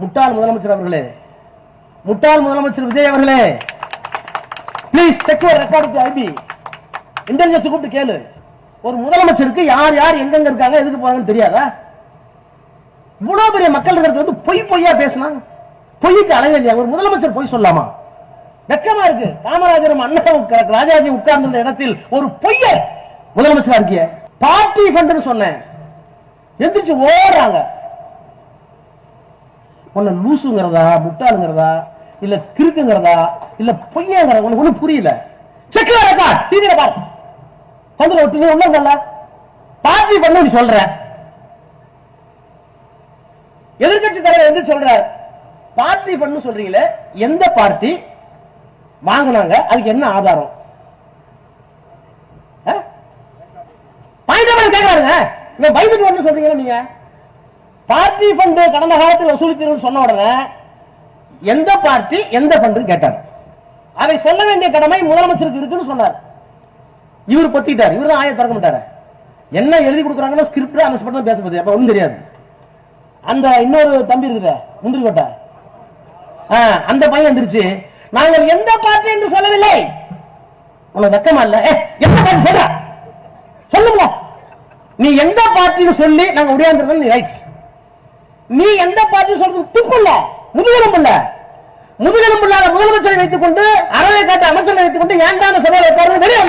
முட்டாள் முதலமைச்சர் அவர்களே, முட்டாள் முதலமைச்சர் விஜய் அவர்களே, please check your record IP. Intelligence கூப்பிட்டு கேளு. ஒரு முதலமைச்சருக்கு யார் யார் எங்கெங்க இருக்காங்க, எதுக்கு போறாங்கன்னு தெரியாதா? இவ்வளவு பெரிய மக்கள் இருக்கிறது வந்து பொய்யா பேசினாங்க. பொய்க்கு அழகு இல்லையா? ஒரு முதலமைச்சர் பொய் சொல்லாமா? வெக்கமா இருக்கு. காமராஜரும் அண்ணன் ராஜாஜி உட்கார்ந்த இடத்தில் ஒரு பொய்ய முதலமைச்சரா இருக்கிய. பார்ட்டி ஃபண்ட் சொன்னேன், எந்திரிச்சு ஓடுறாங்க. உன்ன லூசுங்கிறதா, முட்டாளுங்கிறதா, இல்ல கிறுக்குங்கிறதா, இல்ல பொய்யாங்கிறதா உனக்கு ஒண்ணும் புரியல. செக்ல இருக்கா டிவில பாரு. சந்திர ஒட்டி ஒண்ணும் பார்ட்டி பண்ண நீ சொல்ற. எதிர்கட்சி தலைவர் என்று சொல்ற பார்ட்டி பண்ணு சொல்றீங்களே, எந்த பார்ட்டி வாங்கினாங்க, அதுக்கு என்ன ஆதாரம்? கேட்கறாங்க. சொல்றீங்க நீங்க பார்ட்டி ஃபண்ட் கடந்த காலத்தில் வசூலித்தீர்கள் சொன்ன உடனே எந்த பார்ட்டி எந்த ஃபண்ட் கேட்டார். அதை சொல்ல வேண்டிய கடமை முதலமைச்சருக்கு இருக்குன்னு சொன்னார். இவர் பத்திட்டார். இவர் தான் ஆய திறக்க மாட்டாரு. என்ன எழுதி கொடுக்குறாங்கன்னா ஸ்கிரிப்ட் அந்த ஸ்பெக்ட் பேச அப்ப ஒன்றும் தெரியாது. அந்த இன்னொரு தம்பி இருக்குத முந்திரி கோட்டை, அந்த பையன் வந்துருச்சு, நாங்கள் எந்த பார்ட்டி என்று சொல்லவில்லை. உனக்கு வெக்கமா இல்ல? எந்த பார்ட்டி சொல்ற சொல்லுங்க. நீ எந்த பார்ட்டின்னு சொல்லி நாங்க உடையாந்துருந்தோம். நீ ரைட். நீ எந்த பார்ட்டி சொல்றது துப்பு இல்ல, முதுகெலும்பு இல்ல. முதுகெலும்பு இல்லாத முதலமைச்சரை வைத்துக் கொண்டு, அறவை காட்ட அமைச்சரை வைத்துக் கொண்டு ஏன்டான சபையில் வெளியே